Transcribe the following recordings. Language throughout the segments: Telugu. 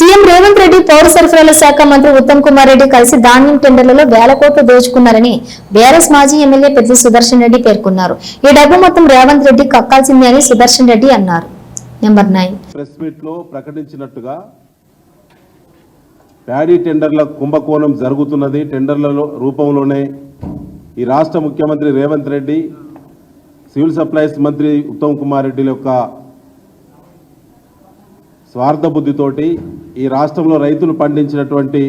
సీఎం రేవంత్ రెడ్డి పౌర సరఫరాల శాఖ మంత్రి ఉత్తమ్ కుమార్ రెడ్డి కలిసి ధాన్యం టెండర్లలో వేల కోట్లు దోచుకున్నారని బీఆర్ఎస్ మాజీ ఎమ్మెల్యే పెద్ది సుదర్శన్ రెడ్డి పేర్కొన్నారు. ఈ డబ్బు మొత్తం రేవంత్ రెడ్డి కక్కాల్సిందే అని సుదర్శన్ రెడ్డి అన్నారు. నెంబర్ 9 ప్రెస్ మీట్ లో ప్రకటించినట్టుగా ప్యాడీ టెండర్ల కుంభకోణం జరుగుతున్నది. టెండర్ల రూపంలోనే ఈ రాష్ట్ర ముఖ్యమంత్రి రేవంత్ రెడ్డి, సివిల్ సప్లైస్ మంత్రి ఉత్తమ్ కుమార్ రెడ్డి యొక్క స్వార్థ బుద్ధితోటి ఈ రాష్ట్రంలో రైతులు పండించినటువంటి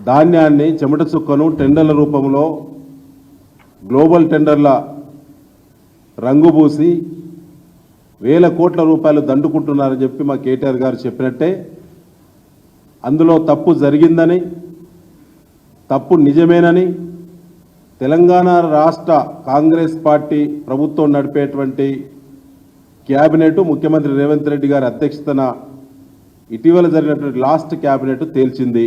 ధాన్యాన్ని చెమట చుక్కను టెండర్ల రూపంలో గ్లోబల్ టెండర్ల రంగుబూసి వేల కోట్ల రూపాయలు దండుకుంటున్నారని చెప్పి మా కేటీఆర్ గారు చెప్పినట్టే అందులో తప్పు జరిగిందని, తప్పు నిజమేనని తెలంగాణ రాష్ట్ర కాంగ్రెస్ పార్టీ ప్రభుత్వం నడిపేటువంటి క్యాబినెట్ ముఖ్యమంత్రి రేవంత్ రెడ్డి గారి అధ్యక్షతన ఇటీవల జరిగినటువంటి లాస్ట్ క్యాబినెట్ తేల్చింది.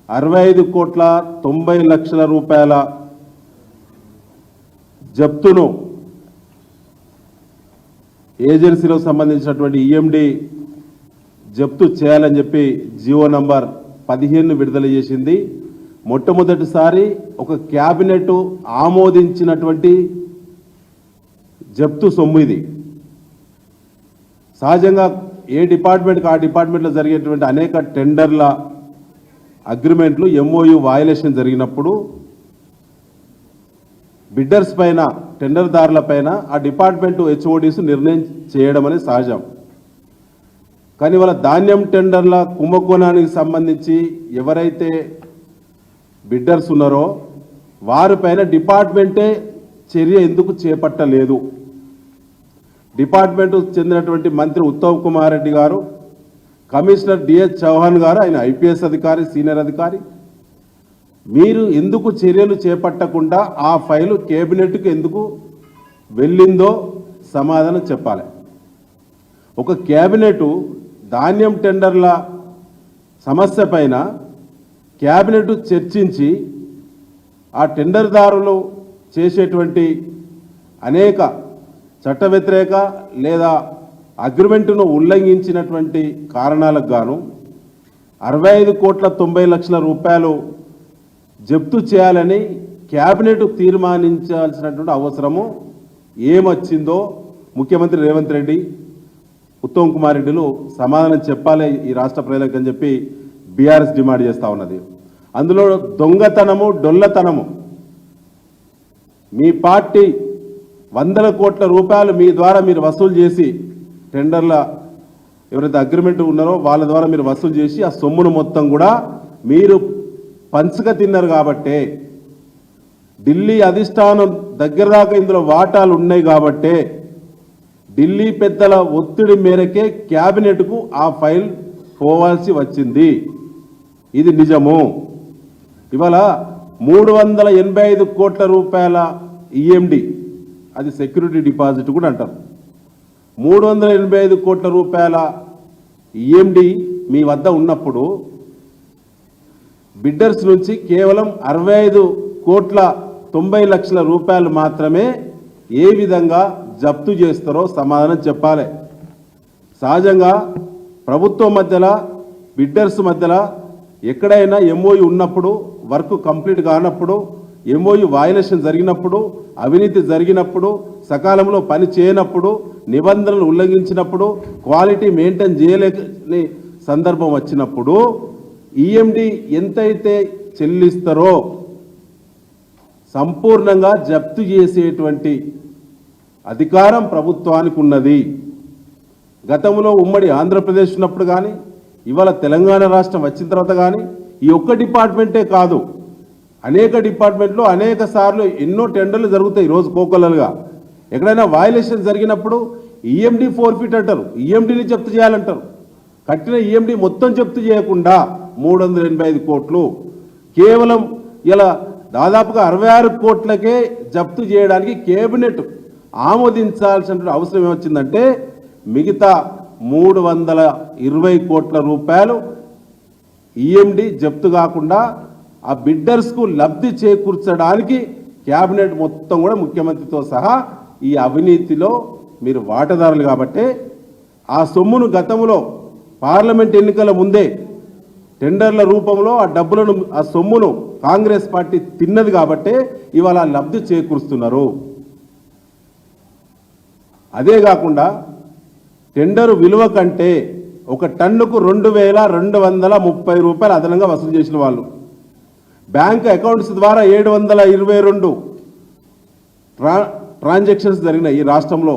65,90,00,000 రూపాయల జప్తును ఏజెన్సీలో సంబంధించినటువంటి ఈఎండి జప్తు చేయాలని చెప్పి జీవో నంబర్ 15 విడుదల చేసింది. మొట్టమొదటిసారి ఒక క్యాబినెట్ ఆమోదించినటువంటి జప్తు సొమ్ము ఇది. సహజంగా ఏ డిపార్ట్మెంట్కి ఆ డిపార్ట్మెంట్లో జరిగేటువంటి అనేక టెండర్ల అగ్రిమెంట్లు ఎంఓయు వయలేషన్ జరిగినప్పుడు బిడ్డర్స్ పైన, టెండర్దారుల పైన ఆ డిపార్ట్మెంటు హెచ్ఓడీస్ నిర్ణయం చేయడం అనేది సహజం. కానీ వాళ్ళ ధాన్యం టెండర్ల కుంభకోణానికి సంబంధించి ఎవరైతే బిడ్డర్స్ ఉన్నారో వారిపైన డిపార్ట్మెంటే చర్య ఎందుకు చేపట్టలేదు? డిపార్ట్మెంట్ చెందినటువంటి మంత్రి ఉత్తమ్ కుమార్ రెడ్డి గారు, కమిషనర్ డిఎస్ చౌహాన్ గారు, ఆయన ఐపీఎస్ అధికారి, సీనియర్ అధికారి, మీరు ఎందుకు చర్యలు చేపట్టకుండా ఆ ఫైలు కేబినెట్కు ఎందుకు వెళ్ళిందో సమాధానం చెప్పాలి. ఒక కేబినెట్ ధాన్యం టెండర్ల సమస్య పైన కేబినెట్ చర్చించి ఆ టెండర్దారులు చేసేటువంటి అనేక చట్ట వ్యతిరేక లేదా అగ్రిమెంటును ఉల్లంఘించినటువంటి కారణాలకు గాను 65,90,00,000 రూపాయలు జప్తు చేయాలని క్యాబినెట్ తీర్మానించాల్సినటువంటి అవసరము ఏమొచ్చిందో ముఖ్యమంత్రి రేవంత్ రెడ్డి, ఉత్తమ్ కుమార్ రెడ్డిలు సమాధానం చెప్పాలి ఈ రాష్ట్ర ప్రజలకు అని చెప్పి బీఆర్ఎస్ డిమాండ్ చేస్తూ ఉన్నది. అందులో దొంగతనము, డొల్లతనము, మీ పార్టీ 100 కోట్ల రూపాయలు మీ ద్వారా మీరు వసూలు చేసి, టెండర్ల ఎవరైతే అగ్రిమెంట్ ఉన్నారో వాళ్ళ ద్వారా మీరు వసూలు చేసి ఆ సొమ్మును మొత్తం కూడా మీరు పంచక తిన్నారు. కాబట్టే ఢిల్లీ అధిష్టానం దగ్గర దాకా ఇందులో వాటాలు ఉన్నాయి. కాబట్టే ఢిల్లీ పెద్దల ఒత్తిడి మేరకే క్యాబినెట్కు ఆ ఫైల్ పోవాల్సి వచ్చింది. ఇది నిజము. ఇవాళ 385 కోట్ల రూపాయల ఈఎండి, అది సెక్యూరిటీ డిపాజిట్ కూడా అంటారు. 385 కోట్ల రూపాయల ఈఎండి మీ వద్ద ఉన్నప్పుడు బిడ్డర్స్ నుంచి కేవలం 65,90,00,000 రూపాయలు మాత్రమే ఏ విధంగా జప్తు చేస్తారో సమాధానం చెప్పాలి. సహజంగా ప్రభుత్వం మధ్యలో, బిడ్డర్స్ మధ్యలో ఎక్కడైనా ఎంఓయు ఉన్నప్పుడు, వర్క్ కంప్లీట్ కానప్పుడు, ఎంఓయు వయలేషన్ జరిగినప్పుడు, అవినీతి జరిగినప్పుడు, సకాలంలో పని చేయనప్పుడు, నిబంధనలు ఉల్లంఘించినప్పుడు, క్వాలిటీ మెయింటైన్ చేయలేని సందర్భం వచ్చినప్పుడు ఈఎండి ఎంతైతే చెల్లిస్తారో సంపూర్ణంగా జప్తు చేసేటువంటి అధికారం ప్రభుత్వానికి ఉన్నది. గతంలో ఉమ్మడి ఆంధ్రప్రదేశ్ ఉన్నప్పుడు కానీ, ఇవాళ తెలంగాణ రాష్ట్రం వచ్చిన తర్వాత కానీ ఈ ఒక్క డిపార్ట్మెంటే కాదు, అనేక డిపార్ట్మెంట్లో అనేక సార్లు ఎన్నో టెండర్లు జరుగుతాయి రోజు కోకొల్లలుగా. ఎక్కడైనా వయలేషన్ జరిగినప్పుడు ఈఎండి ఫోర్ఫిట్ అంటారు, ఈఎండిని జప్తు చేయాలంటారు. కట్టిన ఈఎండి మొత్తం జప్తు చేయకుండా 385 కోట్లు కేవలం ఇలా దాదాపుగా 66 కోట్లకే జప్తు చేయడానికి కేబినెట్ ఆమోదించాల్సిన అవసరం ఏమొచ్చిందంటే మిగతా 320 కోట్ల రూపాయలు ఈఎండి జప్తు కాకుండా ఆ బిడ్డర్స్కు లబ్ధి చేకూర్చడానికి క్యాబినెట్ మొత్తం కూడా ముఖ్యమంత్రితో సహా ఈ అవినీతిలో మీరు వాటాదారులు. కాబట్టి ఆ సొమ్మును గతంలో పార్లమెంట్ ఎన్నికల ముందే టెండర్ల రూపంలో ఆ డబ్బులను ఆ సొమ్మును కాంగ్రెస్ పార్టీ తిన్నది కాబట్టే ఇవాళ లబ్ధి చేకూరుస్తున్నారు. అదే కాకుండా టెండరు విలువ కంటే ఒక టన్నుకు 2,230 రూపాయలు అదనంగా వసూలు చేసిన వాళ్ళు, బ్యాంక్ అకౌంట్స్ ద్వారా 722 ట్రాన్సాక్షన్స్ జరిగినాయి ఈ రాష్ట్రంలో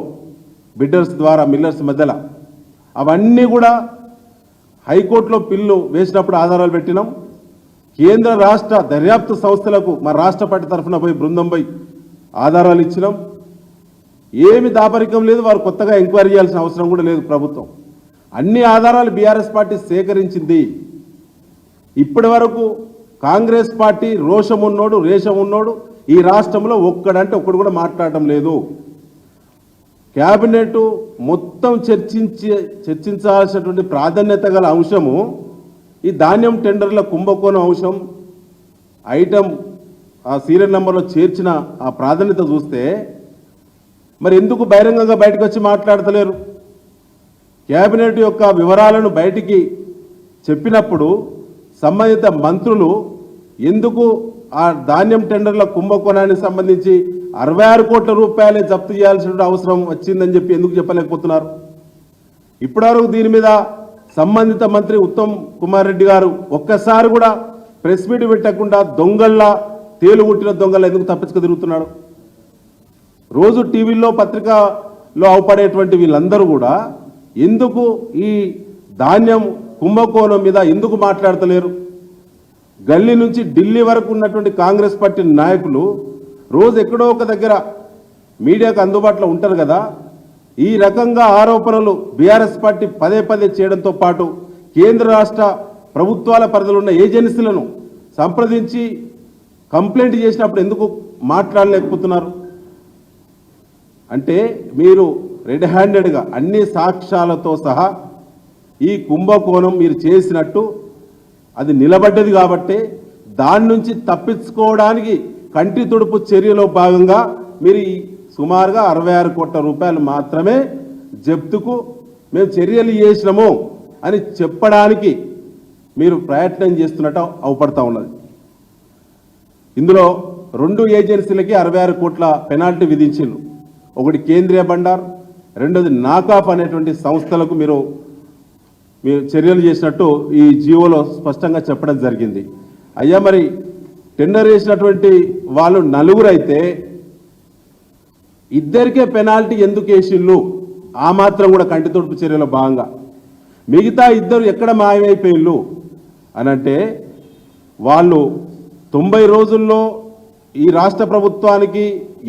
బిడ్డర్స్ ద్వారా మిల్లర్స్ మధ్యలో. అవన్నీ కూడా హైకోర్టులో పిల్లు వేసినప్పుడు ఆధారాలు పెట్టినాం. కేంద్ర రాష్ట్ర దర్యాప్తు సంస్థలకు మా రాష్ట్ర పార్టీ తరఫున పోయి బృందం పోయి ఆధారాలు ఇచ్చినాం. ఏమి దాపరికం లేదు, వారు కొత్తగా ఎంక్వైరీ చేయాల్సిన అవసరం కూడా లేదు. ప్రభుత్వం అన్ని ఆధారాలు బీఆర్ఎస్ పార్టీ సేకరించింది. ఇప్పటి వరకు కాంగ్రెస్ పార్టీ రోషం ఉన్నోడు రేషం ఉన్నోడు ఈ రాష్ట్రంలో ఒక్కడంటే ఒక్కడు కూడా మాట్లాడటం లేదు. క్యాబినెట్ మొత్తం చర్చించాల్సినటువంటి ప్రాధాన్యత గల అంశము ఈ ధాన్యం టెండర్ల కుంభకోణం అంశం. ఐటమ్ ఆ సీరియల్ నెంబర్లో చేర్చిన ఆ ప్రాధాన్యత చూస్తే మరి ఎందుకు బహిరంగంగా బయటకు వచ్చి మాట్లాడతలేరు? క్యాబినెట్ యొక్క వివరాలను బయటికి చెప్పినప్పుడు సంబంధిత మంత్రులు ఎందుకు ఆ ధాన్యం టెండర్ల కుంభకోణానికి సంబంధించి 66 కోట్ల రూపాయలే జప్తు చేయాల్సిన అవసరం వచ్చిందని చెప్పి ఎందుకు చెప్పలేకపోతున్నారు? ఇప్పటివరకు దీని మీద సంబంధిత మంత్రి ఉత్తమ్ కుమార్ రెడ్డి గారు ఒక్కసారి కూడా ప్రెస్ మీట్ పెట్టకుండా దొంగల్లా తేలుగుట్టిన దొంగల్లా ఎందుకు తప్పించుకు తిరుగుతున్నాడు? రోజు టీవీల్లో పత్రికలో అవపడేటువంటి వీళ్ళందరూ కూడా ఎందుకు ఈ ధాన్యం కుంభకోణం మీద ఎందుకు మాట్లాడతలేరు? గల్లీ నుంచి ఢిల్లీ వరకు ఉన్నటువంటి కాంగ్రెస్ పార్టీ నాయకులు రోజు ఎక్కడో ఒక దగ్గర మీడియాకు అందుబాటులో ఉంటారు కదా. ఈ రకంగా ఆరోపణలు బీఆర్ఎస్ పార్టీ పదే పదే చేయడంతో పాటు కేంద్ర రాష్ట్ర ప్రభుత్వాల పరిధిలో ఉన్న ఏజెన్సీలను సంప్రదించి కంప్లైంట్ చేసినప్పుడు ఎందుకు మాట్లాడలేకపోతున్నారు? అంటే మీరు రెడ్ హ్యాండెడ్గా అన్ని సాక్ష్యాలతో సహా ఈ కుంభకోణం మీరు చేసినట్టు అది నిలబడ్డది కాబట్టి దాని నుంచి తప్పించుకోవడానికి కంటి తుడుపు చర్యలో భాగంగా మీరు సుమారుగా 66 కోట్ల రూపాయలు మాత్రమే జప్తుకు మేము చర్యలు చేసినాము అని చెప్పడానికి మీరు ప్రయత్నం చేస్తున్నట్టు అవపడతా ఉన్నది. ఇందులో 2 ఏజెన్సీలకి 66 కోట్ల పెనాల్టీ విధించిండ్రు. ఒకటి కేంద్రీయ బండార్, రెండోది నాకాఫ్ అనేటువంటి సంస్థలకు మీరు చర్యలు చేసినట్టు ఈ జీవోలో స్పష్టంగా చెప్పడం జరిగింది. అయ్యా మరి టెండర్ వేసినటువంటి వాళ్ళు 4 అయితే ఇద్దరికే పెనాల్టీ ఎందుకు వేసిళ్ళు? ఆ మాత్రం కూడా కంటి తుడుపు చర్యలో భాగంగా మిగతా 2 ఎక్కడ మాయమైపోయిళ్ళు అనంటే వాళ్ళు 90 రోజుల్లో ఈ రాష్ట్ర ప్రభుత్వానికి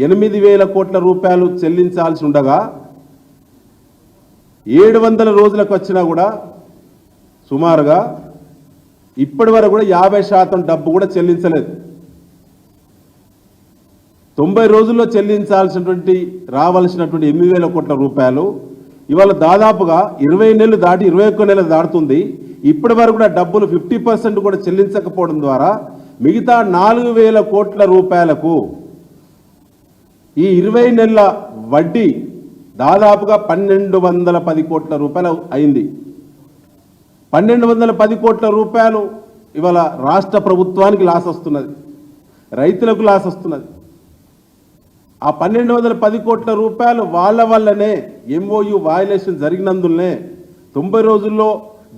8,000 కోట్ల రూపాయలు చెల్లించాల్సి ఉండగా 700 రోజులకు వచ్చినా కూడా సుమారుగా ఇప్పటి వరకు కూడా 50% డబ్బు కూడా చెల్లించలేదు. 90 రోజుల్లో చెల్లించాల్సినటువంటి రావాల్సినటువంటి 8,000 కోట్ల రూపాయలు ఇవాళ దాదాపుగా 20 నెలలు దాటి 21 నెలలు దాటుతుంది. ఇప్పటి వరకు కూడా డబ్బులు 50% కూడా చెల్లించకపోవడం ద్వారా మిగతా 4,000 కోట్ల రూపాయలకు ఈ 20 నెలల వడ్డీ దాదాపుగా 1,210 కోట్ల రూపాయలు అయింది. 1,210 కోట్ల రూపాయలు ఇవాళ రాష్ట్ర ప్రభుత్వానికి లాస్ వస్తున్నది, రైతులకు లాస్ వస్తున్నది. ఆ 1,210 కోట్ల రూపాయలు వాళ్ళ వల్లనే ఎంఓయు వయలేషన్ జరిగినందునే 90 రోజుల్లో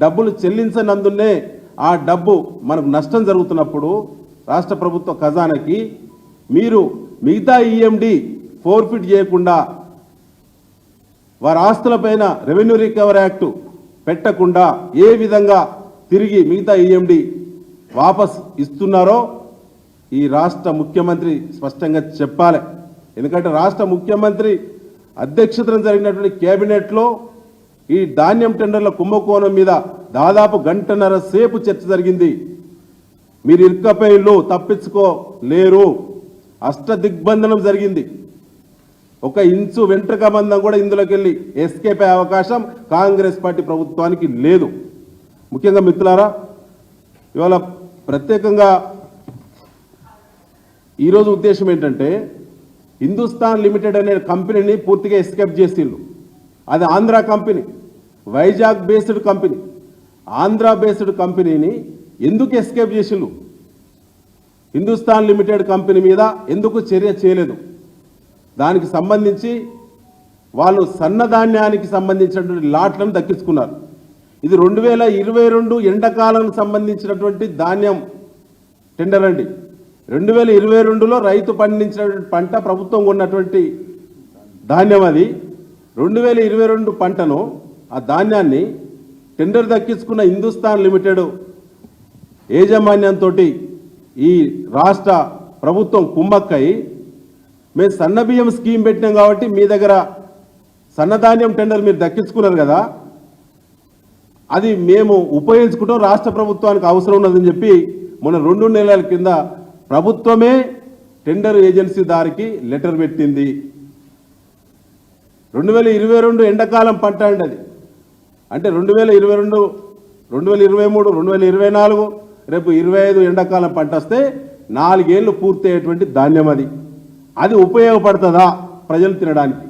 డబ్బులు చెల్లించనందునే ఆ డబ్బు మనకు నష్టం జరుగుతున్నప్పుడు రాష్ట్ర ప్రభుత్వ ఖజానాకి మీరు మిగతా ఈఎండి ఫోర్ఫిట్ చేయకుండా వారి ఆస్తులపైన రెవెన్యూ రికవరీ యాక్ట్ పెట్టకుండా ఏ విధంగా తిరిగి మిగతా ఈఎండి వాపస్ ఇస్తున్నారో ఈ రాష్ట్ర ముఖ్యమంత్రి స్పష్టంగా చెప్పాలి. ఎందుకంటే రాష్ట్ర ముఖ్యమంత్రి అధ్యక్షతన జరిగినటువంటి కేబినెట్లో ఈ ధాన్యం టెండర్ల కుంభకోణం మీద దాదాపు 1.5 గంటల సేపు చర్చ జరిగింది. మీరు ఇరుక్కపోయిళ్ళు, తప్పించుకోలేరు, అష్టదిగ్బంధనం జరిగింది. ఒక ఇంచు వెంట్రుక మందం కూడా ఇందులోకి వెళ్ళి ఎస్కేప్ అయ్యే అవకాశం కాంగ్రెస్ పార్టీ ప్రభుత్వానికి లేదు. ముఖ్యంగా మిత్రులారా, ఇవాళ ప్రత్యేకంగా ఈరోజు ఉద్దేశం ఏంటంటే హిందుస్థాన్ లిమిటెడ్ అనే కంపెనీని పూర్తిగా ఎస్కేప్ చేసిళ్ళు. అది Andhra company. Vizag based company, Andhra based కంపెనీని ఎందుకు ఎస్కేప్ చేసిండ్రు? హిందుస్థాన్ లిమిటెడ్ కంపెనీ మీద ఎందుకు చర్య చేయలేదు? దానికి సంబంధించి వాళ్ళు సన్నధాన్యానికి సంబంధించినటువంటి లాట్లను దక్కించుకున్నారు. ఇది 2022 ఎండాకాలానికి సంబంధించినటువంటి ధాన్యం టెండర్ అండి. 2022లో రైతు పండించినటువంటి పంట ప్రభుత్వం కొన్నటువంటి ధాన్యం. అది 2022 పంటను, ఆ ధాన్యాన్ని టెండర్ దక్కించుకున్న హిందుస్థాన్ లిమిటెడ్ యాజమాన్యంతో ఈ రాష్ట్ర ప్రభుత్వం కుమ్మక్కై, మేము సన్నబియ్యం స్కీమ్ పెట్టినాం కాబట్టి మీ దగ్గర సన్నధాన్యం టెండర్ మీరు దక్కించుకున్నారు కదా, అది మేము ఉపయోగించుకుంటాం, రాష్ట్ర ప్రభుత్వానికి అవసరం ఉన్నదని చెప్పి మొన్న 2 నెలల కింద ప్రభుత్వమే టెండర్ ఏజెన్సీ దారికి లెటర్ పెట్టింది. 2022 ఎండాకాలం పంట అండి అది. అంటే 2022, 2023, 2024, రేపు 25 ఎండాకాలం పంట వస్తే 4 ఏళ్ళు పూర్తయ్యేటువంటి ధాన్యం అది. అది ఉపయోగపడుతుందా ప్రజలు తినడానికి?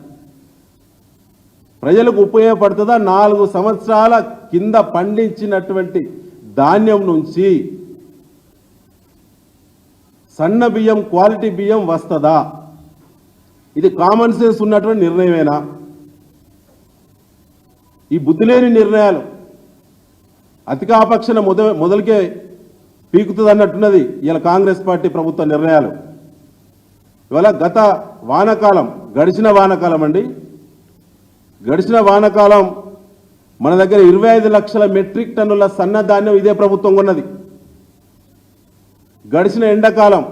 ప్రజలకు ఉపయోగపడుతుందా? 4 సంవత్సరాల కింద పండించినటువంటి ధాన్యం నుంచి సన్న బియ్యం, క్వాలిటీ బియ్యం వస్తుందా? ఇది కామన్ సెన్స్ ఉన్నటువంటి నిర్ణయమేనా? ఈ బుద్ధిలేని నిర్ణయాలు అధికాపక్షన మొదలుకే పీకుతుంది అన్నట్టున్నది ఇలా కాంగ్రెస్ పార్టీ ప్రభుత్వ నిర్ణయాలు. ఇవాళ గడిచిన వానాకాలం అండి, గడిచిన వానాకాలం మన దగ్గర 25 లక్షల మెట్రిక్ టన్నుల సన్నధాన్యం ఇదే ప్రభుత్వం కొన్నది. గడిచిన ఎండాకాలం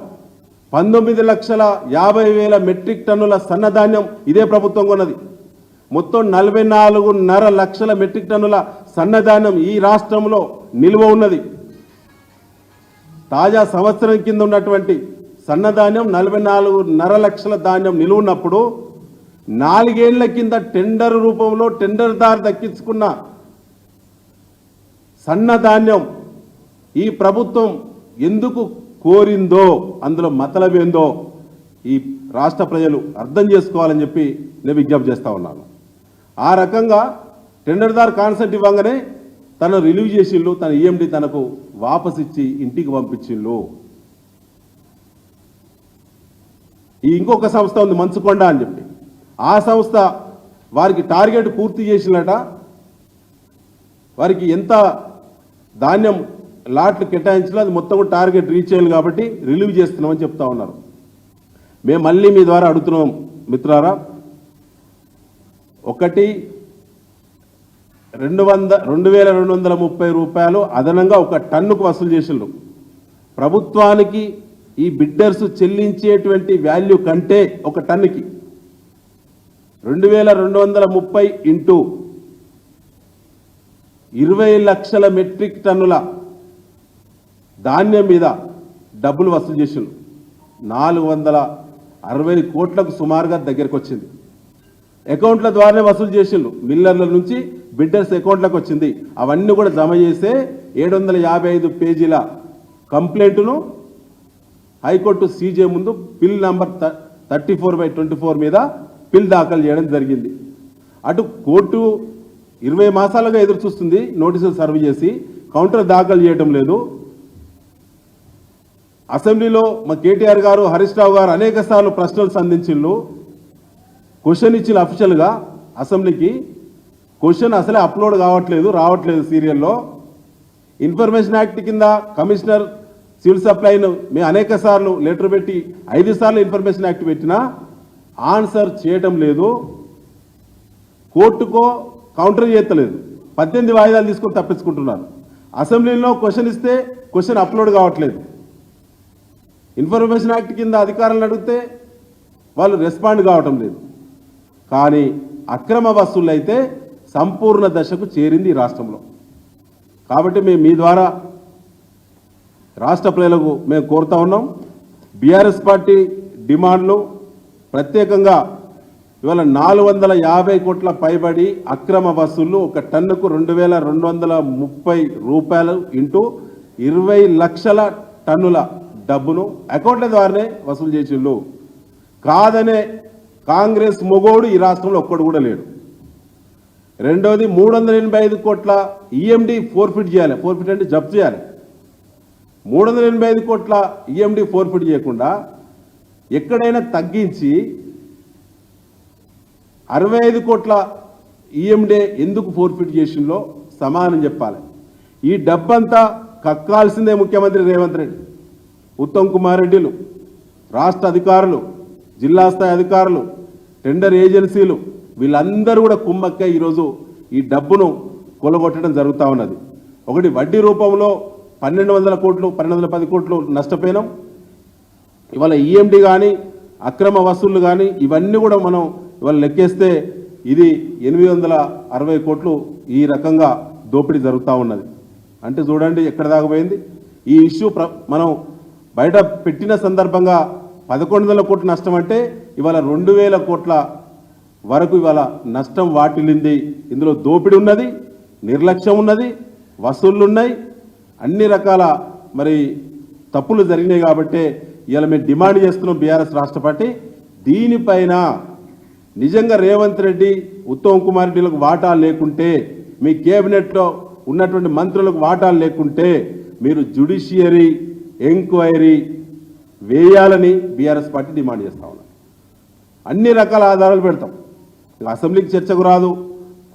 19,50,000 మెట్రిక్ టన్నుల సన్నధాన్యం ఇదే ప్రభుత్వం కొన్నది. మొత్తం 44.5 లక్షల మెట్రిక్ టన్నుల సన్నధాన్యం ఈ రాష్ట్రంలో నిల్వ ఉన్నది. తాజా సంవత్సరం కింద ఉన్నటువంటి సన్నధాన్యం 44.5 లక్షల ధాన్యం నిల్వ ఉన్నప్పుడు 4 ఏళ్ల కింద టెండర్ రూపంలో టెండర్దారు దక్కించుకున్న సన్నధాన్యం ఈ ప్రభుత్వం ఎందుకు కోరిందో, అందులో మతలబేందో ఈ రాష్ట్ర ప్రజలు అర్థం చేసుకోవాలని చెప్పి నేను విజ్ఞప్తి చేస్తా ఉన్నాను. ఆ రకంగా టెండర్దారు కాన్సెప్ట్ ఇవ్వగానే తను రిలీవ్ చేసిళ్ళు, తన ఈఎండి తనకు వాపస్ ఇచ్చి ఇంటికి పంపించిళ్ళు. ఈ ఇంకొక సంస్థ ఉంది మంచుకొండ అని చెప్పి, ఆ సంస్థ వారికి టార్గెట్ పూర్తి చేసినట, వారికి ఎంత ధాన్యం లాట్లు కేటాయించినా అది మొత్తం టార్గెట్ రీచ్ అయ్యాలి కాబట్టి రిలీవ్ చేస్తున్నామని చెప్తా ఉన్నారు. మేము మళ్ళీ మీ ద్వారా అడుగుతున్నాం మిత్రులారా, 2,230 రూపాయలు అదనంగా ఒక టన్నుకు వసూలు చేసిండ్రు. ప్రభుత్వానికి ఈ బిడ్డర్స్ చెల్లించేటువంటి వాల్యూ కంటే ఒక టన్నుకి 2,230 ఇంటూ 20 లక్షల మెట్రిక్ టన్నుల ధాన్యం మీద డబ్బులు వసూలు చేసిండ్రు. 460 కోట్లకు సుమారుగా దగ్గరకు వచ్చింది. అకౌంట్ల ద్వారానే వసూలు చేసిండ్రు, మిల్లర్ల నుంచి బిడ్డర్స్ అకౌంట్లకు వచ్చింది. అవన్నీ కూడా జమ చేసే 755 పేజీల కంప్లైంట్ను హైకోర్టు సీజే ముందు పిల్ నంబర్ 34/24 మీద పిల్ దాఖలు చేయడం జరిగింది. అటు కోర్టు 20 మాసాలుగా ఎదురు చూస్తుంది, నోటీసులు సర్వ్ చేసి కౌంటర్ దాఖలు చేయడం లేదు. అసెంబ్లీలో మా కేటీఆర్ గారు, హరీష్ రావు గారు అనేక సార్లు ప్రశ్నలు సంధించిళ్ళు, క్వశ్చన్ ఇచ్చిన అఫీషియల్గా అసెంబ్లీకి. క్వశ్చన్ అసలే అప్లోడ్ రావట్లేదు సీరియల్లో. ఇన్ఫర్మేషన్ యాక్ట్ కింద కమిషనర్ సివిల్ సప్లైను మేము అనేక సార్లు లెటర్ పెట్టి 5 సార్లు ఇన్ఫర్మేషన్ యాక్ట్ పెట్టినా ఆన్సర్ చేయటం లేదు. కోర్టుకో కౌంటర్ చేయట్లేదు, 18 వాయిదాలు తీసుకొని తప్పించుకుంటున్నారు. అసెంబ్లీలో క్వశ్చన్ ఇస్తే క్వశ్చన్ అప్లోడ్ కావట్లేదు. ఇన్ఫర్మేషన్ యాక్ట్ కింద అధికారులను అడిగితే వాళ్ళు రెస్పాండ్ కావటం లేదు. కానీ అక్రమ వసూళ్ళు అయితే సంపూర్ణ దశకు చేరింది ఈ రాష్ట్రంలో. కాబట్టి మేము మీ ద్వారా రాష్ట్ర ప్రజలకు మేము కోరుతా ఉన్నాం, బీఆర్ఎస్ పార్టీ డిమాండ్లు ప్రత్యేకంగా ఇవాళ 450 కోట్ల పైబడి అక్రమ వసూళ్లు, ఒక టన్నుకు 2,230 రూపాయలు ఇంటూ 20 లక్షల టన్నుల డబ్బును అకౌంట్ల ద్వారానే వసూలు చేసిళ్ళు. కాదనే కాంగ్రెస్ మొగోడు ఈ రాష్ట్రంలో ఒక్కడు కూడా లేడు. రెండోది 385 కోట్ల ఈఎండి ఫోర్ఫిట్ చేయాలి. ఫోర్ఫిట్ అంటే జప్తు చేయాలి. 385 కోట్ల ఈఎండి ఫోర్ఫిట్ చేయకుండా ఎక్కడైనా తగ్గించి 65 కోట్ల ఈఎండే ఎందుకు ఫోర్ఫిట్ చేసిందో సమాధానం చెప్పాలి. ఈ డబ్బంతా కక్కాల్సిందే ముఖ్యమంత్రి రేవంత్ రెడ్డి, ఉత్తమ్ కుమార్ రెడ్డిలు, రాష్ట్ర అధికారులు, జిల్లా స్థాయి అధికారులు, టెండర్ ఏజెన్సీలు వీళ్ళందరూ కూడా కుమ్మక్కై ఈరోజు ఈ డబ్బును కొలగొట్టడం జరుగుతూ ఉన్నది. ఒకటి వడ్డీ రూపంలో 1200 కోట్లు 1210 కోట్లు నష్టపోయినాం. ఇవాళ ఈఎండి కానీ అక్రమ వసూళ్లు కానీ ఇవన్నీ కూడా మనం ఇవాళ లెక్కేస్తే ఇది 860 కోట్లు ఈ రకంగా దోపిడీ జరుగుతూ ఉన్నది. అంటే చూడండి ఎక్కడ దాకా పోయింది. ఈ ఇష్యూ మనం బయట పెట్టిన సందర్భంగా 1100 కోట్ల నష్టం అంటే ఇవాళ 2000 కోట్ల వరకు ఇవాళ నష్టం వాటిల్లింది. ఇందులో దోపిడీ ఉన్నది, నిర్లక్ష్యం ఉన్నది, వసూళ్లు ఉన్నాయి, అన్ని రకాల మరి తప్పులు జరిగినాయి. కాబట్టి ఇవాళ మేము డిమాండ్ చేస్తున్నాం బీఆర్ఎస్ రాష్ట్ర పార్టీ దీనిపైన నిజంగా రేవంత్ రెడ్డి, ఉత్తమ్ కుమార్ రెడ్డిలకు వాటాలు లేకుంటే, మీ కేబినెట్లో ఉన్నటువంటి మంత్రులకు వాటాలు లేకుంటే మీరు జ్యుడిషియరీ ఎంక్వైరీ వేయాలని బీఆర్ఎస్ పార్టీ డిమాండ్ చేస్తా ఉన్నాం. అన్ని రకాల ఆధారాలు పెడతాం. అసెంబ్లీకి చర్చకు రాదు,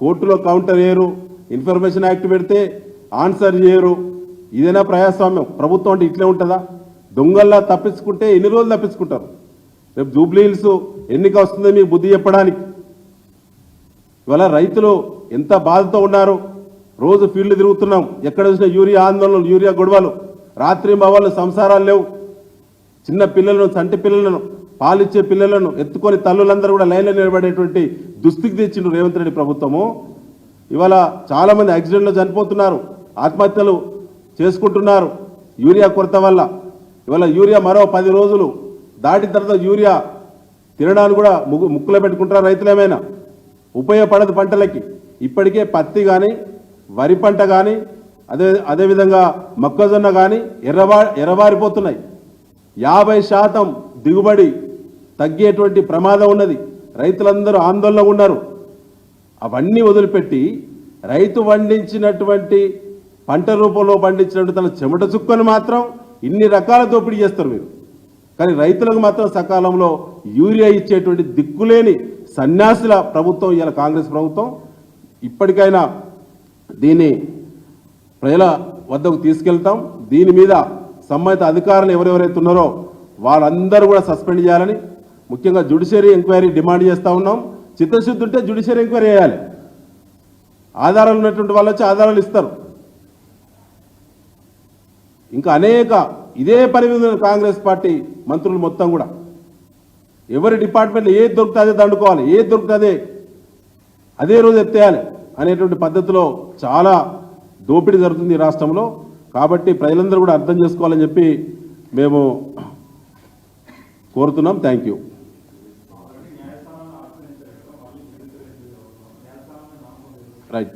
కోర్టులో కౌంటర్ చేయరు, ఇన్ఫర్మేషన్ యాక్ట్ పెడితే ఆన్సర్ చేయరు. ఇదేనా ప్రజాస్వామ్యం? ప్రభుత్వం అంటే ఇట్లే ఉంటుందా? దొంగల్లా తప్పించుకుంటే ఎన్ని రోజులు తప్పించుకుంటారు? రేపు జూబ్లీ హిల్స్ ఎన్నిక వస్తుందో మీకు బుద్ధి చెప్పడానికి. ఇవాళ రైతులు ఎంత బాధతో ఉన్నారు. రోజు ఫీల్డ్ తిరుగుతున్నాం, ఎక్కడ చూసినా యూరియా ఆందోళనలు, యూరియా గొడవలు, రాత్రి మవాళ్ళు, సంసారాలు లేవు. చిన్న పిల్లలను, చంటి పిల్లలను, పాలిచ్చే పిల్లలను ఎత్తుకొని తల్లులందరూ కూడా లైన్లో నిలబడేటువంటి దుస్థితికి తెచ్చిండు రేవంత్ రెడ్డి ప్రభుత్వము. ఇవాళ చాలామంది యాక్సిడెంట్లో చనిపోతున్నారు, ఆత్మహత్యలు చేసుకుంటున్నారు యూరియా కొరత వల్ల. ఇవాళ యూరియా మరో 10 రోజులు దాటిన తర్వాత యూరియా తినడానికి కూడా ముక్కులో పెట్టుకుంటారు రైతులేమైనా. ఉపయోగపడదు పంటలకి. ఇప్పటికే పత్తి కానీ, వరి పంట కానీ, అదేవిధంగా మొక్కజొన్న కానీ ఎర్రబారిపోతున్నాయి. 50% దిగుబడి తగ్గేటువంటి ప్రమాదం ఉన్నది. రైతులందరూ ఆందోళనగా ఉన్నారు. అవన్నీ వదిలిపెట్టి రైతు పండించినటువంటి పంట రూపంలో పండించినటువంటి తన చెమట చుక్కను మాత్రం ఇన్ని రకాల దోపిడీ చేస్తారు మీరు. కానీ రైతులకు మాత్రం సకాలంలో యూరియా ఇచ్చేటువంటి దిక్కులేని సన్యాసుల ప్రభుత్వం ఇవాళ కాంగ్రెస్ ప్రభుత్వం. ఇప్పటికైనా దీన్ని ప్రజల వద్దకు తీసుకెళ్తాం. దీని మీద సంబంధిత అధికారులు ఎవరెవరైతే ఉన్నారో వాళ్ళందరూ కూడా సస్పెండ్ చేయాలని, ముఖ్యంగా జ్యుడిషియరీ ఎంక్వైరీ డిమాండ్ చేస్తూ ఉన్నాం. చిత్తశుద్ధి ఉంటే జ్యుడిషియరీ ఎంక్వైరీ చేయాలి. ఆధారాలు ఉన్నటువంటి వాళ్ళు వచ్చి ఆధారాలు ఇస్తారు. ఇంకా అనేక ఇదే పని మీద కాంగ్రెస్ పార్టీ మంత్రులు మొత్తం కూడా ఎవరి డిపార్ట్మెంట్లో ఏది దొరికితే అదే దండుకోవాలి, ఏది దొరికితే అదే రోజు ఎత్తేయాలి అనేటువంటి పద్ధతిలో చాలా దోపిడీ జరుగుతుంది ఈ రాష్ట్రంలో. కాబట్టి ప్రజలందరూ కూడా అర్థం చేసుకోవాలని చెప్పి మేము కోరుతున్నాం. Thank you. రైట్.